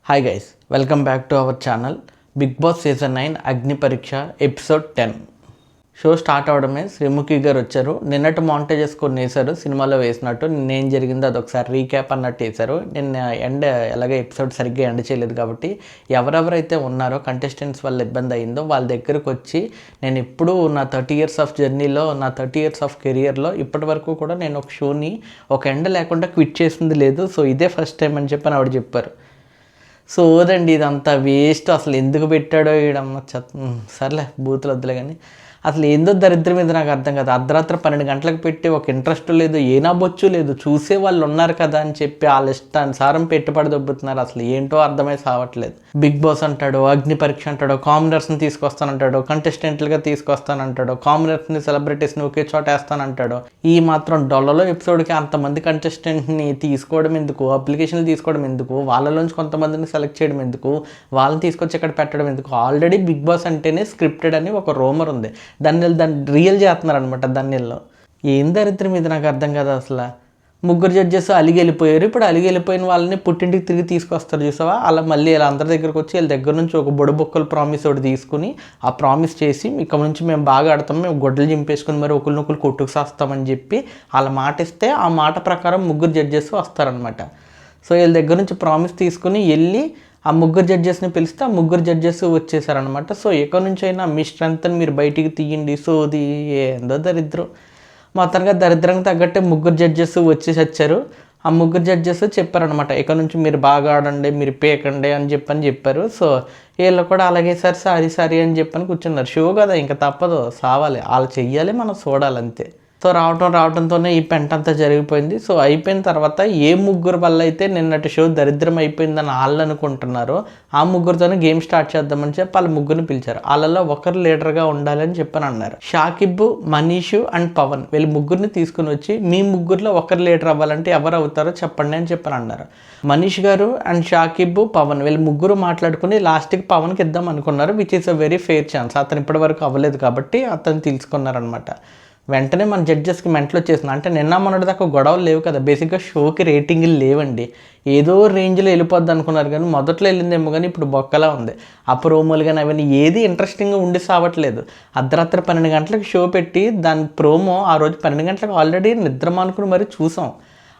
Hi guys, welcome back to our channel. Bigg Boss season 9 Agni Pariksha episode 10 show start అవడమే శ్రీముఖి గారు వచ్చారు. నిన్నటి montages కొన్ని వేశారు, సినిమాలో వేసినట్టు. నిన్నేం జరిగిందో అదొకసారి రీక్యాప్ అన్నట్టు వేశారు. నిన్న ఎలాగే ఎపిసోడ్ సరిగ్గా ఎండ్ చేయలేదు కాబట్టి ఎవరెవరైతే ఉన్నారో కంటెస్టెంట్స్ వల్ల ఇబ్బంది అయిందో వాళ్ళ దగ్గరకు వచ్చి, నేను ఎప్పుడూ నా 30 years ఆఫ్ జర్నీలో, నా 30 years ఆఫ్ కెరియర్లో ఇప్పటి వరకు కూడా నేను ఒక షోని ఒక ఎండ్ లేకుండా క్విట్ చేసింది లేదు. సో ఇదే ఫస్ట్ టైం అని చెప్పి ఆవిడ చెప్పారు. సో ఓదండి, ఇదంతా వేస్ట్. అసలు ఎందుకు పెట్టాడో ఈడమ్మ సర్లే బూతులు వద్దులే. కానీ అసలు ఏందో దరిద్రం మీద నాకు అర్థం కాదు. అర్ధరాత్రి 12 గంటలకు పెట్టి ఒక ఇంట్రెస్ట్ లేదు, ఏనాబొచ్చు లేదు. చూసే వాళ్ళు ఉన్నారు కదా అని చెప్పి వాళ్ళ ఇష్టానుసారం పెట్టుబడి దొబ్బుతున్నారు. అసలు ఏంటో అర్థమై సావట్లేదు. బిగ్ బాస్ అంటాడు, అగ్ని పరీక్ష అంటాడు, కామనర్స్ని తీసుకొస్తానంటాడు, కంటెస్టెంట్లుగా తీసుకొస్తానంటాడు, కామనర్స్ని సెలబ్రిటీస్ని ఒకే చోట వేస్తానంటాడు. ఈ మాత్రం డొల్లలో ఎపిసోడ్కి అంతమంది కంటెస్టెంట్ని తీసుకోవడం ఎందుకు, అప్లికేషన్లు తీసుకోవడం ఎందుకు, వాళ్ళలోంచి కొంతమందిని సెలెక్ట్ చేయడం ఎందుకు, వాళ్ళని తీసుకొచ్చి ఇక్కడ పెట్టడం ఎందుకు? ఆల్రెడీ బిగ్ బాస్ అంటేనే స్క్రిప్టెడ్ అని ఒక రూమర్ ఉంది. దాన్ని రియల్ చేస్తున్నారు అనమాట. దానిలో ఏం దరిద్రం ఇది నాకు అర్థం కాదు. అసలు ముగ్గురు జడ్జెస్ అలిగి వెళ్ళిపోయారు. ఇప్పుడు అలిగి వెళ్ళిపోయిన వాళ్ళని పుట్టింటికి తిరిగి తీసుకొస్తారు చూసావా? అలా మళ్ళీ ఇలా అందరి దగ్గరకు వచ్చి వీళ్ళ దగ్గర నుంచి ఒక బొక్కల ప్రామిస్ ఒకటి తీసుకుని ఆ ప్రామిస్ చేసి, ఇక్కడ నుంచి మేము బాగా ఆడతాం, మేము గొడ్డలు చింపేసుకుని మరి ఒకరినొకరు కొట్టుకు సాస్తామని చెప్పి వాళ్ళ మాట ఇస్తే ఆ మాట ప్రకారం ముగ్గురు జడ్జెస్ వస్తారనమాట. సో వీళ్ళ దగ్గర నుంచి ప్రామిస్ తీసుకుని వెళ్ళి ఆ ముగ్గురు జడ్జెస్ని పిలిస్తే ఆ ముగ్గురు జడ్జెస్ వచ్చేసారనమాట. సో ఎక్కడి నుంచి అయినా మీ స్ట్రెంగ్త్ని మీరు బయటికి తీయండి. సో అది ఏందో దరిద్రం. మొత్తంగా దరిద్రంగా తగ్గట్టే ముగ్గురు జడ్జెస్ వచ్చేసి వచ్చారు. ఆ ముగ్గురు జడ్జెస్ చెప్పారనమాట, ఇక్కడ నుంచి మీరు బాగా ఆడండి, మీరు పేకండి అని చెప్పారు. సో వీళ్ళు కూడా అలాగే సారీ అని చెప్పని కూర్చున్నారు. షో కదా, ఇంకా తప్పదు, సావాలి, వాళ్ళు చెయ్యాలి, మనం చూడాలి అంతే. సో రావడంతోనే ఈ పెంట అంతా జరిగిపోయింది. సో అయిపోయిన తర్వాత ఏ ముగ్గురు వల్ల అయితే నిన్నటి షో దరిద్రం అయిపోయిందని వాళ్ళు అనుకుంటున్నారో ఆ ముగ్గురితోనే గేమ్ స్టార్ట్ చేద్దామని చెప్పి వాళ్ళ ముగ్గురిని పిలిచారు. వాళ్ళలో ఒకరు లీడర్గా ఉండాలని చెప్పని అన్నారు. షాకిబ్, మనీషు అండ్ పవన్ వీళ్ళు ముగ్గురిని తీసుకుని వచ్చి, మీ ముగ్గురులో ఒకరు లీడర్ అవ్వాలంటే ఎవరు అవుతారో చెప్పండి అని చెప్పని అన్నారు. మనీష్ గారు అండ్ షాకిబ్, పవన్ వీళ్ళు ముగ్గురు మాట్లాడుకుని లాస్ట్కి పవన్కి ఇద్దాం అనుకున్నారు. Which is a very fair chance. అతను ఇప్పటి వరకు అవ్వలేదు కాబట్టి అతను తీసుకున్నారనమాట. వెంటనే మన జడ్జెస్కి మెంటలు వచ్చేసింది. అంటే నిన్న మొన్నటి దాకా గొడవలు లేవు కదా, బేసిక్గా షోకి రేటింగ్లు లేవండి. ఏదో రేంజ్లో వెళ్ళిపోద్ది అనుకున్నారు, కానీ మొదట్లో వెళ్ళిందేమో, కానీ ఇప్పుడు బొక్కలా ఉంది. ఆ ప్రోమోలు కానీ అవన్నీ ఏది ఇంట్రెస్టింగ్గా ఉండి సావట్లేదు. అర్ధరాత్రి 12 గంటలకు షో పెట్టి దాని ప్రోమో ఆ రోజు 12 గంటలకు ఆల్రెడీ నిద్ర మానుకుని మరీ చూసాం.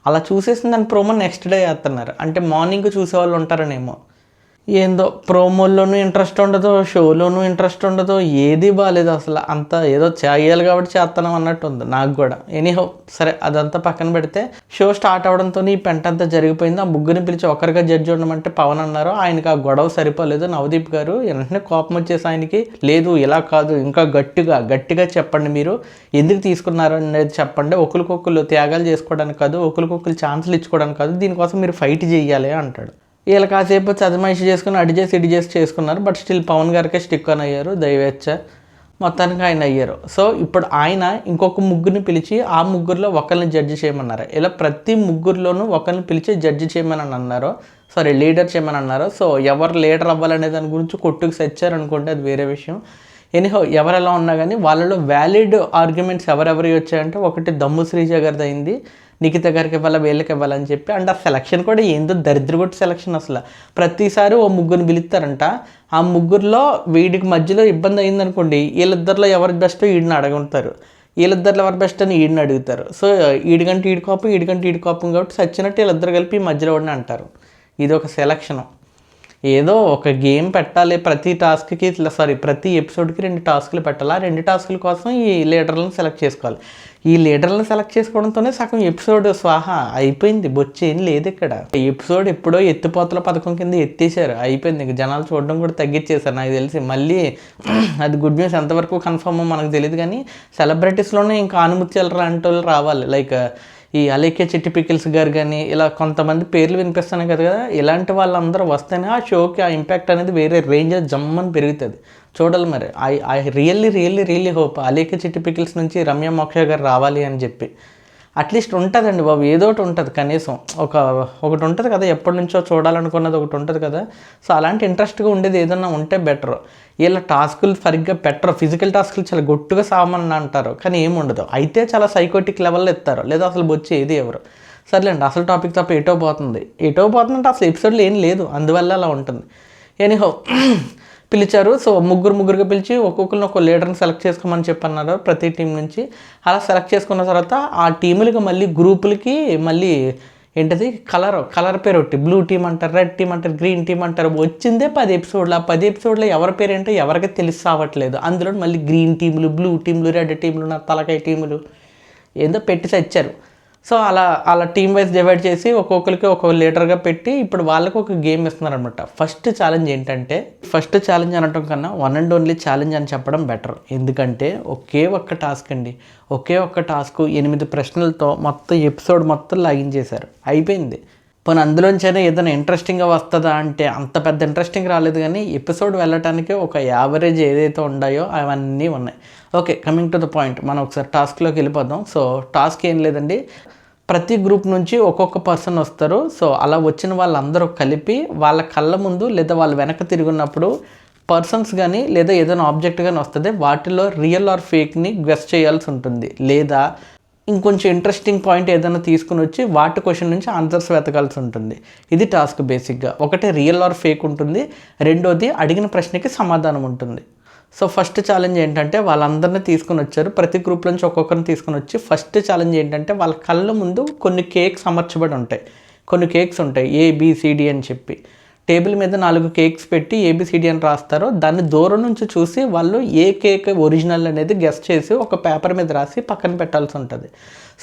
అలా చూసేసిన దాని ప్రోమో నెక్స్ట్ డే వేస్తున్నారు. అంటే మార్నింగ్ చూసేవాళ్ళు ఉంటారనేమో. ఏందో ప్రోమోల్లోనూ ఇంట్రెస్ట్ ఉండదు, షోలోనూ ఇంట్రెస్ట్ ఉండదు, ఏది బాగాలేదు అసలు. అంత ఏదో చేయాలి కాబట్టి చేస్తాను అన్నట్టు ఉంది నాకు కూడా. ఎనీహో సరే, అదంతా పక్కన పెడితే షో స్టార్ట్ అవడంతో ఈ పెంట అంతా జరిగిపోయింది. ఆ ముగ్గురిని పిలిచి ఒకరిగా జడ్జి ఉండమంటే పవన్ అన్నారు. ఆయనకి ఆ గొడవ సరిపోలేదు. నవదీప్ గారు వెంటనే కోపం వచ్చేసి ఆయనకి, లేదు ఇలా కాదు, ఇంకా గట్టిగా చెప్పండి, మీరు ఎందుకు తీసుకున్నారు అనేది చెప్పండి. ఒకరికొకరు త్యాగాలు చేసుకోవడానికి కాదు, ఒకరికొకరు ఛాన్సులు ఇచ్చుకోవడానికి కాదు, దీనికోసం మీరు ఫైట్ చేయాలి అంటాడు. వీళ్ళు కాసేపు చదమాయిషి చేసుకుని అడి చేసి చేసుకున్నారు. బట్ స్టిల్ పవన్ గారికే స్టిక్ అని అయ్యారు. దయవేచ్చ మొత్తానికి ఆయన అయ్యారు. సో ఇప్పుడు ఆయన ఇంకొక ముగ్గురిని పిలిచి ఆ ముగ్గురులో ఒకరిని జడ్జి చేయమన్నారు. ఇలా ప్రతి ముగ్గురులోనూ ఒకరిని పిలిచి జడ్జి చేయమని అన్నారు. లీడర్ చేయమని అన్నారు. సో ఎవరు లీడర్ అవ్వాలనే దాని గురించి కొట్టుకు సచ్చారు అనుకుంటే అది వేరే విషయం. ఎనీహో ఎవరు ఎలా ఉన్నా కానీ వాళ్ళలో వ్యాలిడ్ ఆర్గ్యుమెంట్స్ ఎవరెవరి వచ్చాయంటే, ఒకటి దమ్ము శ్రీజ గారిది అయింది, నిఖిత గారికి ఇవ్వాలా, వీళ్ళకి ఇవ్వాలని చెప్పి. అండ్ ఆ సెలక్షన్ కూడా ఏందో దరిద్రగొట్టి సెలక్షన్. అసలు ప్రతిసారి ఓ ముగ్గురిని పిలుస్తారంట. ఆ ముగ్గురులో వీడికి మధ్యలో ఇబ్బంది అయిందనుకోండి, వీళ్ళిద్దరిలో ఎవరి బెస్టో వీడిని అడుగుతారు, వీళ్ళిద్దరిలో ఎవరి బెస్ట్ అని వీడిని అడుగుతారు. సో వీడికంటే ఈడి కోపం కాబట్టి సచ్చినట్టు వీళ్ళిద్దరు కలిపి మధ్యలో వాడిని అంటారు. ఇది ఒక సెలక్షను. ఏదో ఒక గేమ్ పెట్టాలి, ప్రతి ఎపిసోడ్కి 2 టాస్కులు పెట్టాలి. ఆ 2 టాస్కుల కోసం ఈ లీడర్లను సెలెక్ట్ చేసుకోవాలి. ఈ లీడర్లను సెలెక్ట్ చేసుకోవడంతోనే సగం ఎపిసోడ్ స్వాహా అయిపోయింది. బొచ్చేం లేదు ఇక్కడ. ఎపిసోడ్ ఎప్పుడో ఎత్తిపోతల పథకం కింద ఎత్తేసారు, అయిపోయింది. ఇంక జనాలు చూడడం కూడా తగ్గించేశారు నాకు తెలిసి. మళ్ళీ అది గుడ్ న్యూస్ ఎంతవరకు కన్ఫర్మ్ మనకు తెలియదు, కానీ సెలబ్రిటీస్లోనే ఇంకా ఆనుమత్యాలు లాంటి వాళ్ళు రావాలి. లైక్ ఈ అలేఖ్య చిట్టి పికిల్స్ గారు కానీ ఇలా కొంతమంది పేర్లు వినిపిస్తున్నాయి కదా. ఇలాంటి వాళ్ళందరూ వస్తేనే ఆ షోకి ఆ ఇంపాక్ట్ అనేది వేరే రేంజ్లో జమ్మని పెరుగుతుంది. చూడాలి మరి. ఐ రియల్లీ హోప్ అలేఖ్య చిట్టి పికిల్స్ నుంచి రమ్య మోక్ష గారు రావాలి అని చెప్పి. అట్లీస్ట్ ఉంటుందండి బాబు, ఏదో ఒకటి ఉంటుంది కనీసం. ఒకటి ఉంటుంది కదా, ఎప్పటి నుంచో చూడాలనుకున్నది ఒకటి ఉంటుంది కదా. సో అలాంటి ఇంట్రెస్ట్గా ఉండేది ఏదన్నా ఉంటే బెటర్. వీళ్ళ టాస్కులు సరిగ్గా పెట్టరు. ఫిజికల్ టాస్కులు చాలా గొట్టుగా సామని అంటారు, కానీ ఏముండదు. అయితే చాలా సైకోటిక్ లెవెల్లో ఎత్తారు, లేదా అసలు వచ్చి ఏది ఎవరు. సర్లేండి అసలు టాపిక్ తప్ప ఎటో పోతుందంటే అసలు ఎపిసోడ్లో ఏం లేదు, అందువల్ల అలా ఉంటుంది. ఎనీహో పిలిచారు. సో ముగ్గురుగా పిలిచి ఒక్కొక్కరిని ఒక్కో లీడర్ని సెలెక్ట్ చేసుకోమని చెప్పన్నారు ప్రతి టీం నుంచి. అలా సెలెక్ట్ చేసుకున్న తర్వాత ఆ టీములకి మళ్ళీ గ్రూపులకి మళ్ళీ ఏంటది కలర్ పేరు ఒకటి, బ్లూ టీం అంటారు, రెడ్ టీం అంటారు, గ్రీన్ టీం అంటారు. వచ్చిందే 10 ఎపిసోడ్లు. ఆ 10 ఎపిసోడ్లో ఎవరి పేరు ఏంటో ఎవరికి తెలిసి రావట్లేదు. అందులో మళ్ళీ గ్రీన్ టీములు, బ్లూ టీములు, రెడ్ టీములు, నా తలకాయ టీములు ఏందో పెట్టి చచ్చారు. సో అలా టీమ్ వైజ్ డివైడ్ చేసి ఒక్కొక్కరికి ఒక్కొక్క లీడర్గా పెట్టి ఇప్పుడు వాళ్ళకి ఒక గేమ్ ఇస్తున్నారనమాట. ఫస్ట్ ఛాలెంజ్ ఏంటంటే, ఫస్ట్ ఛాలెంజ్ అనటం కన్నా వన్ అండ్ ఓన్లీ ఛాలెంజ్ అని చెప్పడం బెటర్. ఎందుకంటే ఒకే ఒక్క టాస్క్ అండి, ఒకే ఒక్క టాస్క్ 8 ప్రశ్నలతో మొత్తం ఎపిసోడ్ మొత్తం లాగించేశారు, అయిపోయింది. పోనీ అందులోంచైనా ఏదైనా ఇంట్రెస్టింగ్గా వస్తుందా అంటే అంత పెద్ద ఇంట్రెస్టింగ్ రాలేదు, కానీ ఎపిసోడ్ వెళ్ళటానికి ఒక యావరేజ్ ఏదైతే ఉన్నాయో అవన్నీ ఉన్నాయి. Okay, coming to the point, మనం ఒకసారి టాస్క్లోకి వెళ్ళిపోదాం. సో టాస్క్ ఏం లేదండి, ప్రతి గ్రూప్ నుంచి ఒక్కొక్క పర్సన్ వస్తారు. సో అలా వచ్చిన వాళ్ళందరూ కలిపి వాళ్ళ కళ్ళ ముందు లేదా వాళ్ళు వెనక తిరుగున్నప్పుడు పర్సన్స్ కానీ లేదా ఏదైనా ఆబ్జెక్ట్ కానీ వస్తుంది, వాటిలో రియల్ ఆర్ ఫేక్ని గెస్ చేయాల్సి ఉంటుంది. లేదా ఇంకొంచెం ఇంట్రెస్టింగ్ పాయింట్ ఏదైనా తీసుకుని వచ్చి వాటి క్వశ్చన్ నుంచి ఆన్సర్స్ వెతకాల్సి ఉంటుంది. ఇది టాస్క్ బేసిక్గా. ఒకటి రియల్ ఆర్ ఫేక్ ఉంటుంది, రెండోది అడిగిన ప్రశ్నకి సమాధానం ఉంటుంది. సో ఫస్ట్ ఛాలెంజ్ ఏంటంటే వాళ్ళందరినీ తీసుకుని వచ్చారు, ప్రతి గ్రూప్ నుంచి ఒక్కొక్కరిని తీసుకుని వచ్చి ఫస్ట్ ఛాలెంజ్ ఏంటంటే వాళ్ళ కళ్ళ ముందు కొన్ని కేక్స్ అమర్చబడి ఉంటాయి. కొన్ని కేక్స్ ఉంటాయి ABCD అని చెప్పి. టేబుల్ మీద 4 కేక్స్ పెట్టి ABCD అని రాస్తారు. దాన్ని దూరం నుంచి చూసి వాళ్ళు ఏ కేక్ ఒరిజినల్ అనేది గెస్ చేసి ఒక పేపర్ మీద రాసి పక్కన పెట్టాల్సి ఉంటుంది.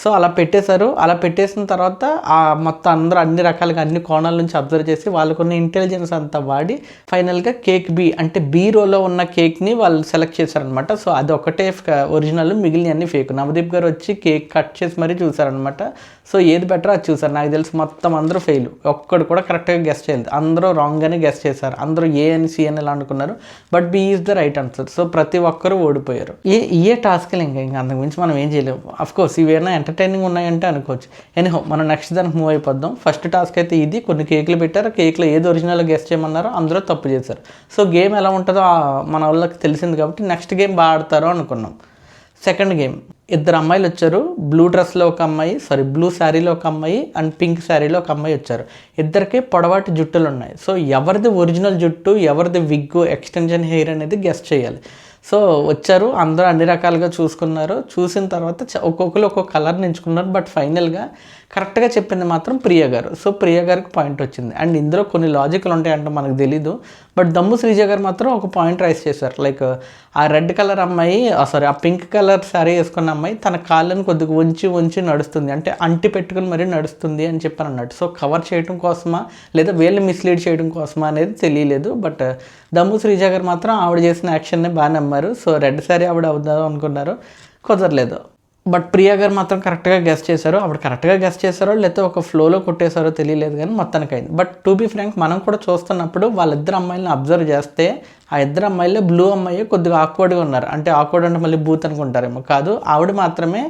సో అలా పెట్టేశారు. అలా పెట్టేసిన తర్వాత ఆ మొత్తం అందరూ అన్ని రకాలుగా అన్ని కోణాల నుంచి అబ్జర్వ్ చేసి వాళ్ళకున్న ఇంటెలిజెన్స్ అంతా వాడి ఫైనల్గా కేక్ B అంటే B రోలో ఉన్న కేక్ని వాళ్ళు సెలెక్ట్ చేశారనమాట. సో అది ఒకటే ఒరిజినల్, మిగిలిన అన్ని ఫేక్. నవదీప్ గారు వచ్చి కేక్ కట్ చేసి మరీ చూసారనమాట. సో ఏది బెటర్ అది చూసారు. నాకు తెలిసి మొత్తం అందరూ ఫెయిల్, ఒక్కడు కూడా కరెక్ట్గా గెస్ చేయలేదు. అందరూ రాంగ్గానే గెస్ చేశారు. అందరూ A అని C అని ఇలా అనుకున్నారు, but B is the right answer. So ప్రతి ఒక్కరూ ఓడిపోయారు. ఏ టాస్క్లు ఇంకా అంతకుమించి మనం ఏం చేయలేము. అఫ్కోర్స్ ఇవేనా ఎంటర్టైనింగ్ ఉన్నాయంటే అనుకోవచ్చు. ఎనీహో మనం నెక్స్ట్ దానికి మూవ్ అయిపోద్దాం. ఫస్ట్ టాస్క్ అయితే ఇది, కొన్ని కేకులు పెట్టారు. కేక్లో ఏది ఒరిజినల్ గెస్ చేయమన్నారో అందరూ తప్పు చేశారు. సో గేమ్ ఎలా ఉంటుందో మన వాళ్ళకి తెలిసింది కాబట్టి నెక్స్ట్ గేమ్ బాగా ఆడతారో అనుకున్నాం. సెకండ్ గేమ్, 2 అమ్మాయిలు వచ్చారు. బ్లూ శారీలో ఒక అమ్మాయి అండ్ పింక్ శారీలో ఒక అమ్మాయి వచ్చారు. ఇద్దరికి పొడవాటి జుట్టులు ఉన్నాయి. సో ఎవరిది ఒరిజినల్ జుట్టు, ఎవరిది విగ్గు, ఎక్స్టెన్షన్ హెయిర్ అనేది గెస్ చేయాలి. సో వచ్చారు, అందరూ అన్ని రకాలుగా చూసుకున్నారు. చూసిన తర్వాత ఒక్కొక్కరు ఒక్కొక్క కలర్ని ఎంచుకున్నారు. బట్ ఫైనల్గా కరెక్ట్గా చెప్పింది మాత్రం ప్రియ గారు. సో ప్రియ గారికి పాయింట్ వచ్చింది. అండ్ ఇందులో కొన్ని లాజిక్లు ఉంటాయంటే మనకు తెలీదు, బట్ దమ్ము శ్రీజ గారు మాత్రం ఒక పాయింట్ రైస్ చేశారు. లైక్ ఆ రెడ్ కలర్ అమ్మాయి, ఆ పింక్ కలర్ శారీ వేసుకున్న అమ్మాయి తన కాళ్ళని కొద్దిగా వంచి నడుస్తుంది, అంటే అంటి పెట్టుకుని మరీ నడుస్తుంది అని చెప్పాను అన్నట్టు. సో కవర్ చేయడం కోసమా లేదా వీళ్ళు మిస్లీడ్ చేయడం కోసమా అనేది తెలియలేదు. బట్ దమ్ము శ్రీజ గారు మాత్రం ఆవిడ చేసిన యాక్షన్ని బాగా నమ్మారు. సో రెడ్ శారీ ఆవిడ అవుదాం అనుకున్నారు, కుదరలేదు. బట్ ప్రియా గారు మాత్రం కరెక్ట్గా గెస్ చేశారు. అప్పుడు కరెక్ట్గా గెస్ చేశారో లేకపోతే ఒక ఫ్లోలో కొట్టేశారో తెలియలేదు, కానీ మొత్తానికి అయింది. బట్ టు బీ ఫ్రాంక్, మనం కూడా చూస్తున్నప్పుడు వాళ్ళిద్దరు అమ్మాయిలను అబ్జర్వ్ చేస్తే ఆ ఇద్దరు అమ్మాయిల్లో బ్లూ అమ్మాయి కొద్దిగా ఆక్వర్డ్గా ఉన్నారు. అంటే ఆక్వర్డ్ అంటే మళ్ళీ బూత్ అనుకుంటారేమో, కాదు, ఆవిడ మాత్రమే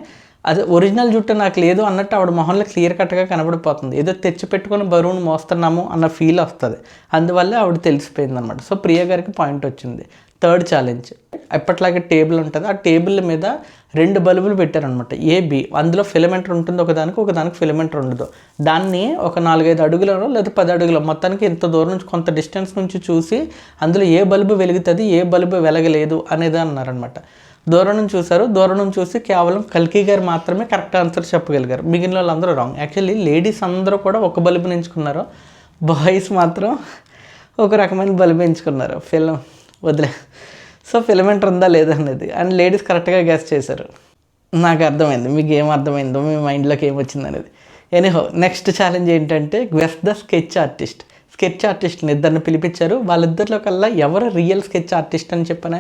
అది ఒరిజినల్ జుట్టు నాకు లేదు అన్నట్టు ఆవిడ మొహంలో క్లియర్ కట్గా కనబడిపోతుంది. ఏదో తెచ్చి పెట్టుకుని బరువును మోస్తున్నాము అన్న ఫీల్ వస్తుంది. అందువల్ల ఆవిడ తెలిసిపోయింది అనమాట. సో ప్రియ గారికి పాయింట్ వచ్చింది. థర్డ్ ఛాలెంజ్, ఎప్పట్లాగే టేబుల్ ఉంటుంది. ఆ టేబుల్ మీద 2 బల్బులు పెట్టారనమాట, AB. అందులో ఫిలమెంట్ ఉంటుంది ఒకదానికి ఫిలమెంట్ ఉండదు. దాన్ని ఒక 4-5 అడుగులలో లేదా 10 అడుగులు మొత్తానికి ఇంత దూరం నుంచి కొంత డిస్టెన్స్ నుంచి చూసి అందులో ఏ బల్బు వెలుగుతుంది, ఏ బల్బు వెలగలేదు అనేది అన్నారనమాట. దూరం నుంచి చూశారు. దూరం నుంచి చూసి కేవలం కల్కి గారు మాత్రమే కరెక్ట్ ఆన్సర్ చెప్పగలిగారు, మిగిలిన వాళ్ళందరూ రాంగ్. యాక్చువల్లీ లేడీస్ అందరూ కూడా ఒక బల్బుని ఎంచుకున్నారు, బాయ్స్ మాత్రం ఒక రకమైన బల్బు ఎంచుకున్నారు. వదిలే. సో ఫిలమెంట్ ఉందా లేదా అనేది, అండ్ లేడీస్ కరెక్ట్గా గెస్ చేశారు. నాకు అర్థమైంది మీకు ఏం అర్థమైందో, మీ మైండ్లోకి ఏమొచ్చింది అనేది. ఎనీహో నెక్స్ట్ ఛాలెంజ్ ఏంటంటే గెస్ ద స్కెచ్ ఆర్టిస్ట్ని ఇద్దరిని పిలిపించారు. వాళ్ళిద్దరిలో కల్లా ఎవరు రియల్ స్కెచ్ ఆర్టిస్ట్ అని చెప్పనే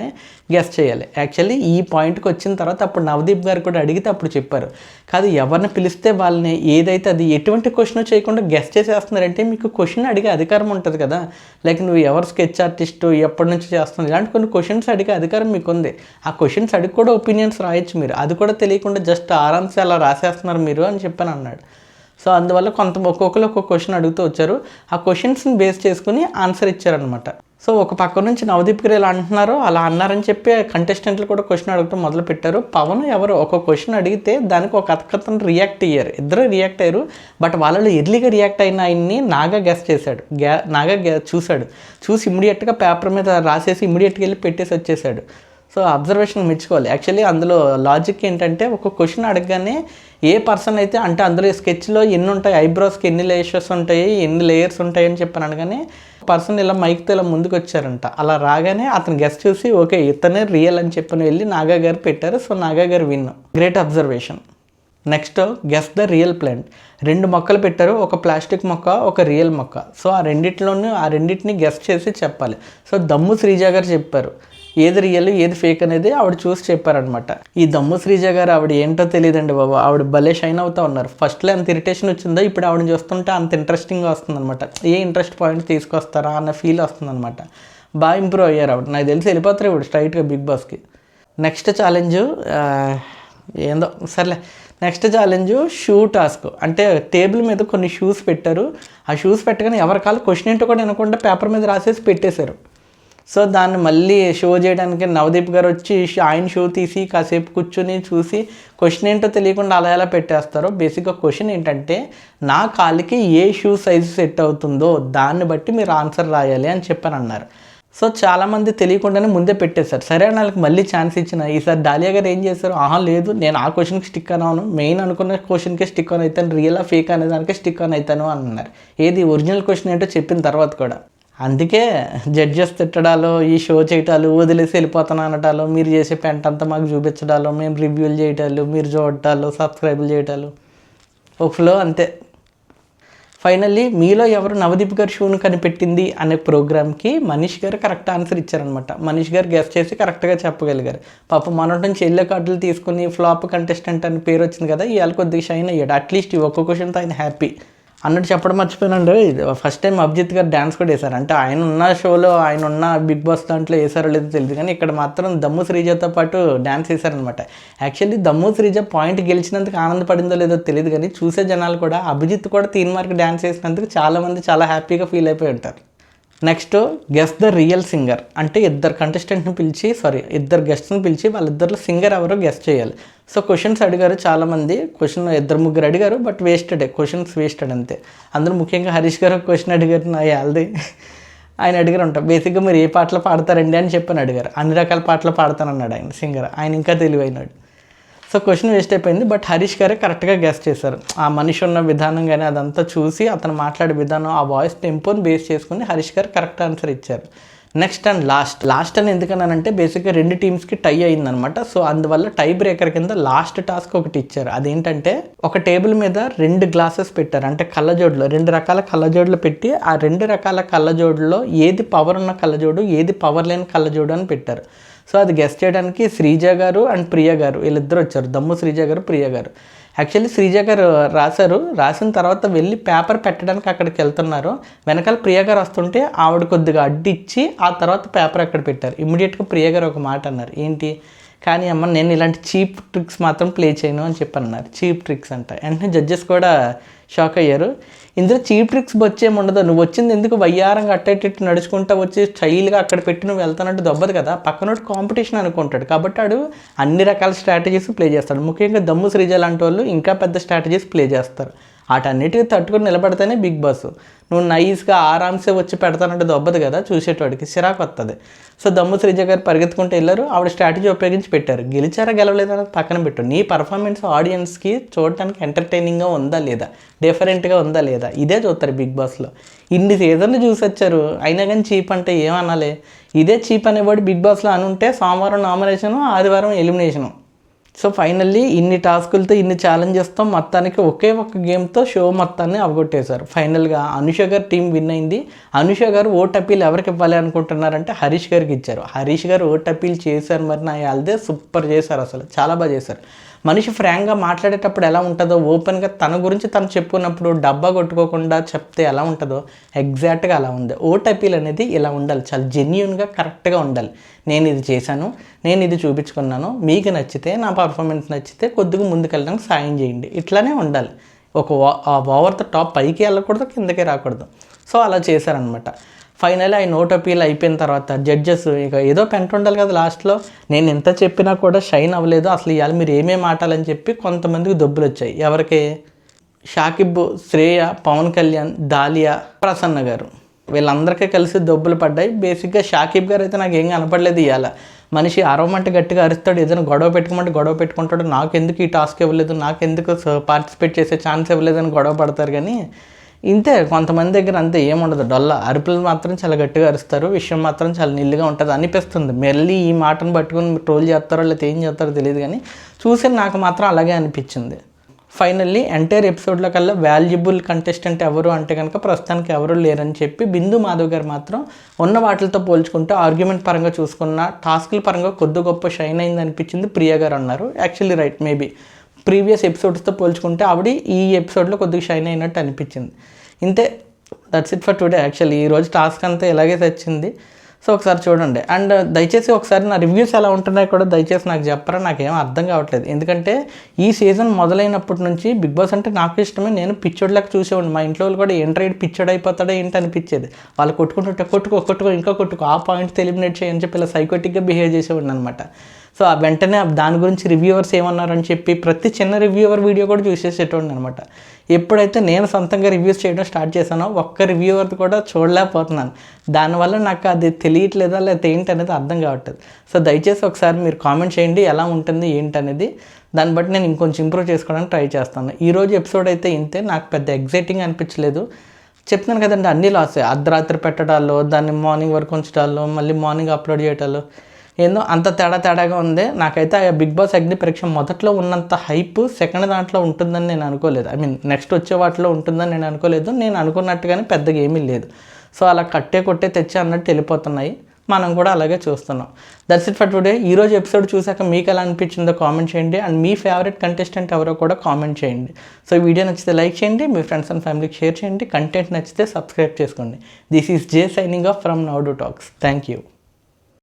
గెస్ చేయాలి. యాక్చువల్లీ ఈ పాయింట్కి వచ్చిన తర్వాత అప్పుడు నవదీప్ గారు కూడా అడిగితే అప్పుడు చెప్పారు, కాదు ఎవరిని పిలిస్తే వాళ్ళని ఏదైతే అది ఎటువంటి క్వశ్చన్ చేయకుండా గెస్ చేసేస్తున్నారంటే మీకు క్వశ్చన్ అడిగే అధికారం ఉంటుంది కదా. లైక్ నువ్వు ఎవరు స్కెచ్ ఆర్టిస్టు, ఎప్పటి నుంచి చేస్తున్నావు, ఇలాంటి కొన్ని క్వశ్చన్స్ అడిగే అధికారం మీకు ఉంది. ఆ క్వశ్చన్స్ అడిగి కూడా ఒపీనియన్స్ రాయొచ్చు మీరు, అది కూడా తెలియకుండా జస్ట్ ఆరామ్సే అలా రాసేస్తున్నారు మీరు అని చెప్పాను అన్నాడు. సో అందువల్ల ఒక్కొక్కరు ఒక్కొక్క క్వశ్చన్ అడుగుతూ వచ్చారు. ఆ క్వశ్చన్స్ని బేస్ చేసుకుని ఆన్సర్ ఇచ్చారనమాట. సో ఒక పక్క నుంచి నవదీప్ గారు ఇలా అంటున్నారు, అలా అన్నారని చెప్పి కంటెస్టెంట్లు కూడా క్వశ్చన్ అడగటం మొదలు పెట్టారు. పవన్ ఎవరు ఒక క్వశ్చన్ అడిగితే దానికి ఒక అతను రియాక్ట్ అయ్యారు, ఇద్దరు రియాక్ట్ అయ్యారు. బట్ వాళ్ళు ఎర్లీగా రియాక్ట్ అయిన ఆయన్ని నాగా గెస్ చేశాడు. చూశాడు, చూసి ఇమ్మీడియట్గా పేపర్ మీద రాసేసి ఇమ్మీడియట్గా వెళ్ళి పెట్టేసి వచ్చేసాడు. సో అబ్జర్వేషన్ మెచ్చుకోవాలి. యాక్చువల్లీ అందులో లాజిక్ ఏంటంటే ఒక క్వశ్చన్ అడగగానే ఏ పర్సన్ అయితే అంటే అందులో స్కెచ్లో ఎన్ని ఉంటాయి, ఐబ్రోస్కి ఎన్ని లేయర్స్ ఉంటాయి, ఎన్ని లేయర్స్ ఉంటాయి అని చెప్పాను అనగానే పర్సన్ ఇలా మైక్తో ఇలా ముందుకు వచ్చారంట. అలా రాగానే అతను గెస్ట్ చూసి ఓకే ఇతనే రియల్ అని చెప్పని వెళ్ళి నాగా గారు పెట్టారు. సో నాగా గారు win. Great observation. Next guess the real plant. 2 మొక్కలు పెట్టారు, ఒక ప్లాస్టిక్ మొక్క, ఒక రియల్ మొక్క. సో ఆ రెండింటిని గెస్ చేసి చెప్పాలి. సో దమ్ము శ్రీజ గారు చెప్పారు ఏది రియల్ ఏది ఫేక్ అనేది ఆవిడ చూసి చెప్పారనమాట. ఈ దమ్ము శ్రీజ గారు ఆవిడ ఏంటో తెలియదండి బాబు, ఆవిడ భలే షైన్ అవుతూ ఉన్నారు. ఫస్ట్లో ఎంత ఇరిటేషన్ వచ్చిందో ఇప్పుడు ఆవిడని చూస్తుంటే అంత ఇంట్రెస్టింగ్గా వస్తుందన్నమాట. ఏ ఇంట్రెస్ట్ పాయింట్ తీసుకొస్తారా అన్న ఫీల్ వస్తుందన్నమాట. బాగా ఇంప్రూవ్ అయ్యారు ఆవిడ. నాకు తెలిసి వెళ్ళిపోతారు ఇప్పుడు స్ట్రైట్గా బిగ్ బాస్కి. నెక్స్ట్ ఛాలెంజ్ ఏందో సర్లే. Next challenge shoe task. అంటే టేబుల్ మీద కొన్ని షూస్ పెట్టారు. ఆ షూస్ పెట్టగానే ఎవరికాలు క్వశ్చన్ ఏంటో కూడా వినకుండా పేపర్ మీద రాసేసి పెట్టేశారు. సో దాన్ని మళ్ళీ షో చేయడానికి నవదీప్ గారు వచ్చి ఆయన షో తీసి కాసేపు కూర్చొని చూసి క్వశ్చన్ ఏంటో తెలియకుండా అలా ఎలా పెట్టేస్తారో. బేసిక్గా క్వశ్చన్ ఏంటంటే నా కాలికి ఏ షూ సైజు సెట్ అవుతుందో దాన్ని బట్టి మీరు ఆన్సర్ రాయాలి అని చెప్పారన్నారు. సో చాలామంది తెలియకుండానే ముందే పెట్టేశారు. సరే వాళ్ళకి మళ్ళీ ఛాన్స్ ఇచ్చిన ఈసారి డాలియా గారు ఏం చేశారు, లేదు నేను ఆ క్వశ్చన్కి స్టిక్ అన్నాను, మెయిన్ అనుకున్న క్వశ్చన్కే స్టిక్ ఆన్ అవుతాను, రియల్ ఫేక్ అనే దానికే స్టిక్ ఆన్ అవుతాను అని అన్నారు. ఏది ఒరిజినల్ క్వశ్చన్ ఏంటో చెప్పిన తర్వాత కూడా. అందుకే జడ్జెస్ తిట్టడాలు, ఈ షో చేయటాలు, వదిలేసి వెళ్ళిపోతాను అనటాలు, మీరు చేసే పెంట అంతా మాకు చూపించడాలు, మేము రివ్యూలు చేయటాలు, మీరు చూడటాలు, సబ్స్క్రైబులు చేయటాలు, ఒక ఫ్లో అంతే. ఫైనల్లీ మీలో ఎవరు నవదీప్ గారు షూను కనిపెట్టింది అనే ప్రోగ్రామ్కి మనీష్ గారు కరెక్ట్ ఆన్సర్ ఇచ్చారనమాట. మనీష్ గారు గెస్ట్ చేసి కరెక్ట్గా చెప్పగలిగారు. పాప మొన్నటి నుంచి ఎల్లో కార్డులు తీసుకుని ఫ్లాప్ కంటెస్టెంట్ అని పేరు వచ్చింది కదా, ఇవాళ కొద్దిగా షైన్ అయ్యాడు. అట్లీస్ట్ ఒక్క క్వశ్చన్తో ఆయన హ్యాపీ అన్నట్టు చెప్పడం మర్చిపోయినండి. ఫస్ట్ టైం అభిజిత్ గారు డ్యాన్స్ కూడా వేశారు. అంటే ఆయన ఉన్న షోలో ఆయన ఉన్న బిగ్ బాస్ దాంట్లో వేసారో లేదో తెలియదు, కానీ ఇక్కడ మాత్రం దమ్ము శ్రీజతో పాటు డ్యాన్స్ వేశారనమాట. యాక్చువల్లీ దమ్ము శ్రీజ పాయింట్ గెలిచినందుకు ఆనందపడిందో లేదో తెలియదు, కానీ చూసే జనాలు కూడా అభిజిత్ కూడా 3 మార్క్ డ్యాన్స్ వేసినందుకు చాలామంది చాలా హ్యాపీగా ఫీల్ అయిపోయి ఉంటారు. Next guess the real singer. అంటే ఇద్దరు గెస్ట్ని పిలిచి వాళ్ళిద్దరిలో సింగర్ ఎవరో గెస్ చేయాలి. సో క్వశ్చన్స్ అడిగారు చాలామంది. 2-3 అడిగారు, బట్ క్వశ్చన్స్ వేస్టెడ్ అంతే. అందరూ ముఖ్యంగా హరీష్ గారు క్వశ్చన్ అడిగారు, నా యాల్ది ఆయన అడిగారు ఉంటాం బేసిక్గా మీరు ఏ పాటలు పాడతారండి అని చెప్పని అడిగారు. అన్ని రకాల పాటలు పాడతానన్నాడు ఆయన సింగర్. ఆయన ఇంకా తెలివైనాడు. సో క్వశ్చన్ వేస్ట్ అయిపోయింది, బట్ హరీష్ గారే కరెక్ట్గా గెస్ చేశారు. ఆ మనిషి ఉన్న విధానం కానీ అదంతా చూసి అతను మాట్లాడే విధానం, ఆ వాయిస్ టెంపోని బేస్ చేసుకుని హరీష్ గారు కరెక్ట్ ఆన్సర్ ఇచ్చారు. నెక్స్ట్ అండ్ లాస్ట్ అని ఎందుకన్నానంటే బేసిక్గా 2 టీమ్స్కి టై అయిందనమాట. సో అందువల్ల టై బ్రేకర్ కింద లాస్ట్ టాస్క్ ఒకటి ఇచ్చారు. అదేంటంటే ఒక టేబుల్ మీద 2 గ్లాసెస్ పెట్టారు. అంటే కళ్ళజోడులో 2 రకాల కళ్ళజోడులు పెట్టి ఆ 2 రకాల కళ్ళజోడులో ఏది పవర్ ఉన్న కళ్ళజోడు, ఏది పవర్ లేని కళ్ళజోడు అని పెట్టారు. సో అది గెస్ట్ చేయడానికి శ్రీజ గారు అండ్ ప్రియ గారు వీళ్ళిద్దరు వచ్చారు. దమ్ము శ్రీజ గారు, ప్రియ గారు. యాక్చువల్లీ శ్రీజ గారు రాసిన తర్వాత వెళ్ళి పేపర్ పెట్టడానికి అక్కడికి వెళ్తున్నారు. వెనకాల ప్రియ గారు వస్తుంటే ఆవిడ కొద్దిగా అడ్డిచ్చి ఆ తర్వాత పేపర్ అక్కడ పెట్టారు. ఇమ్మీడియట్గా ప్రియ గారు ఒక మాట అన్నారు, ఏంటి కానీ అమ్మ నేను ఇలాంటి చీప్ ట్రిక్స్ మాత్రం ప్లే చేయను అని చెప్పన్నారు. చీప్ ట్రిక్స్ అంట. వెంటనే జడ్జెస్ కూడా షాక్ అయ్యారు. ఇందులో చీప్ ట్రిక్స్ వచ్చేమి ఉండదు, నువ్వు వచ్చింది ఎందుకు వయ్యారంగా అట్టేటట్టు నడుచుకుంటా వచ్చి స్టైల్గా అక్కడ పెట్టి నువ్వు వెళ్తానంటే దొబ్బదు కదా, పక్కనోడు కాంపిటీషన్ అనుకుంటాడు. కాబట్టి వాడు అన్ని రకాల స్ట్రాటజీస్ ప్లే చేస్తాడు. ముఖ్యంగా దమ్ము శ్రీజ లాంటి వాళ్ళు ఇంకా పెద్ద స్ట్రాటజీస్ ప్లే చేస్తారు. వాటన్నిటికీ తట్టుకుని నిలబడితేనే బిగ్ బాస్. నువ్వు నైస్గా ఆరామ్సే వచ్చి పెడతానంటే దొబ్బదు కదా, చూసేటవాడికి చిరాకు వస్తుంది. సో దమ్ము శ్రీజ గారు పరిగెత్తుకుంటూ వెళ్ళారు. ఆవిడ స్ట్రాటజీ ఉపయోగించి పెట్టారు. గెలిచారా గెలవలేదా పక్కన పెట్టు, నీ పర్ఫార్మెన్స్ ఆడియన్స్కి చూడటానికి ఎంటర్టైనింగ్గా ఉందా లేదా, డిఫరెంట్గా ఉందా లేదా, ఇదే చూస్తారు బిగ్ బాస్లో. ఇన్ని సీజన్లు చూసి వచ్చారు, అయినా కానీ చీప్ అంటే ఏమనాలి. ఇదే చీప్ అనేవాడు బిగ్ బాస్లో అని ఉంటే సోమవారం నామినేషను, ఆదివారం ఎలిమినేషను. సో ఫైనల్లీ ఇన్ని టాస్కులతో ఇన్ని ఛాలెంజెస్తో మొత్తానికి ఒకే ఒక్క గేమ్తో షో మొత్తాన్ని అవగొట్టేశారు. ఫైనల్గా అనుష గారు టీం విన్ అయింది. అనుష గారు ఓట్ అప్పీల్ ఎవరికి ఇవ్వాలి అనుకుంటున్నారంటే హరీష్ గారికి ఇచ్చారు. హరీష్ గారు ఓట్ అప్పీల్ చేశారు. మరి నా వాళ్ళదే సూపర్ చేశారు, అసలు చాలా బాగా చేశారు. మనిషి ఫ్రాంక్గా మాట్లాడేటప్పుడు ఎలా ఉంటుందో, ఓపెన్గా తన గురించి తను చెప్పుకున్నప్పుడు డబ్బా కొట్టుకోకుండా చెప్తే ఎలా ఉంటుందో ఎగ్జాక్ట్గా అలా ఉంది. ఓట్ అప్పీల్ అనేది ఇలా ఉండాలి, చాలా జెన్యూన్గా కరెక్ట్గా ఉండాలి. నేను ఇది చేశాను, నేను ఇది చూపించుకున్నాను, మీకు నచ్చితే, నా పర్ఫార్మెన్స్ నచ్చితే కొద్దిగా ముందుకెళ్ళడానికి సాయం చేయండి, ఇట్లానే ఉండాలి. ఓవర్ ద టాప్ పైకి వెళ్ళకూడదు, కిందకి రాకూడదు. సో అలా చేశారనమాట. ఫైనల్లీ ఆ నోట్ అపీల్ అయిపోయిన తర్వాత జడ్జెస్ ఇక ఏదో పెంట ఉండాలి కదా లాస్ట్లో, నేను ఎంత చెప్పినా కూడా షైన్ అవ్వలేదు, అసలు ఇవాళ మీరు ఏమేమి ఆటాలని చెప్పి కొంతమందికి దొబ్బులు వచ్చాయి. ఎవరికి? షాకిబ్, శ్రేయ, పవన్ కళ్యాణ్, దాలియా, ప్రసన్న గారు, వీళ్ళందరికీ కలిసి దొబ్బులు పడ్డాయి. బేసిక్గా షాకిబ్ గారు అయితే నాకు ఏం కనపడలేదు. ఇవాళ మనిషి అరవమంటే గట్టిగా అరుస్తాడు, ఏదైనా గొడవ పెట్టుకోమంటే గొడవ పెట్టుకుంటాడు, నాకెందుకు ఈ టాస్క్ ఇవ్వలేదు, నాకెందుకు పార్టిసిపేట్ చేసే ఛాన్స్ ఇవ్వలేదని గొడవ పడతారు. కానీ ఇంతే, కొంతమంది దగ్గర అంతే ఏముండదు, డొల్ల అరుపులు మాత్రం చాలా గట్టిగా అరుస్తారు, విషయం మాత్రం చాలా నిల్లుగా ఉంటుంది అనిపిస్తుంది. మళ్ళీ ఈ మాటను పట్టుకుని ట్రోల్ చేస్తారో లేకపోతే ఏం చేస్తారో తెలియదు, కానీ చూసి నాకు మాత్రం అలాగే అనిపించింది. ఫైనల్లీ ఎంటైర్ ఎపిసోడ్లో కల్లా వాల్యుబుల్ కంటెస్టెంట్ ఎవరు అంటే కనుక ప్రస్తుతానికి ఎవరు లేరని చెప్పి బిందు మాధవ్ గారు మాత్రం ఉన్న వాటితో పోల్చుకుంటే ఆర్గ్యుమెంట్ పరంగా చూసుకున్న, టాస్క్ల పరంగా కొద్ది గొప్ప షైన్ అయింది అనిపించింది ప్రియా గారు అన్నారు. యాక్చువల్లీ రైట్, మేబీ ప్రీవియస్ ఎపిసోడ్స్తో పోల్చుకుంటే ఆవిడ ఈ ఎపిసోడ్లో కొద్దిగా షైన్ అయినట్టు అనిపించింది. ఇంతే, that's it for today. Actually ఈరోజు టాస్క్ అంతా ఇలాగే తెచ్చింది. సో ఒకసారి చూడండి, అండ్ దయచేసి ఒకసారి నా రివ్యూస్ ఎలా ఉంటున్నాయో కూడా దయచేసి నాకు చెప్పరా, నాకేం అర్థం కావట్లేదు. ఎందుకంటే ఈ సీజన్ మొదలైనప్పటి నుంచి బిగ్ బాస్ అంటే నాకు ఇష్టమే, నేను పిచ్చోడ్లాగా చూసేవాడిని. మా ఇంట్లో వాళ్ళు కూడా ఏంట్రైడ్ పిచ్చోడ్ అయిపోతాడో ఏంటి అనిపించేది. వాళ్ళు కొట్టుకుంటుంటే కొట్టుకో ఇంకా కొట్టుకో, ఆ పాయింట్స్ ఎలిమినేట్ చేయని చెప్పి ఇలా సైకోటిక్గా బిహేవ్ చేసేవాడిని అనమాట. సో ఆ వెంటనే దాని గురించి రివ్యూవర్స్ ఏమన్నారని చెప్పి ప్రతి చిన్న రివ్యూవర్ వీడియో కూడా చూసేసేటోండి అనమాట. ఎప్పుడైతే నేను సొంతంగా రివ్యూస్ చేయడం స్టార్ట్ చేశానో ఒక్క రివ్యూవర్ కూడా చూడలేకపోతున్నాను. దానివల్ల నాకు అది తెలియట్లేదా లేకపోతే ఏంటి అనేది అర్థం కావట్లేదు. సో దయచేసి ఒకసారి మీరు కామెంట్ చేయండి ఎలా ఉంటుంది ఏంటనేది, దాన్ని బట్టి నేను ఇంకొంచెం ఇంప్రూవ్ చేసుకోవడానికి ట్రై చేస్తాను. ఈరోజు ఎపిసోడ్ అయితే ఇంతే, నాకు పెద్ద ఎగ్జైటింగ్ అనిపించలేదు. చెప్తున్నాను కదండి, అన్నీ లాసే. అర్ధరాత్రి పెట్టడాల్లో, దాన్ని మార్నింగ్ వరకు ఉంచడాల్లో, మళ్ళీ మార్నింగ్ అప్లోడ్ చేయడాల్లో ఏందో అంత తేడాగా ఉంది. నాకైతే ఆ బిగ్ బాస్ అగ్ని పరీక్ష మొదట్లో ఉన్నంత హైప్ సెకండ్ దాంట్లో ఉంటుందని నేను అనుకోలేదు. ఐ మీన్ నెక్స్ట్ వచ్చే వాటిలో ఉంటుందని నేను అనుకోలేదు. నేను అనుకున్నట్టుగానే పెద్దగా ఏమీ లేదు. సో అలా కొట్టే తెచ్చే అన్నట్టు వెళ్ళిపోతున్నాయి. మనం కూడా అలాగే చూస్తున్నాం. That's it for today. ఈరోజు ఎపిసోడ్ చూసాక మీకు ఎలా అనిపించిందో కామెంట్ చేయండి, అండ్ మీ ఫేవరెట్ కంటెస్టెంట్ ఎవరో కూడా కామెంట్ చేయండి. సో ఈ వీడియో నచ్చితే లైక్ చేయండి, మీ ఫ్రెండ్స్ అండ్ ఫ్యామిలీకి షేర్ చేయండి, కంటెంట్ నచ్చితే సబ్స్క్రైబ్ చేసుకోండి. This is J signing off from now to talks. Thank you.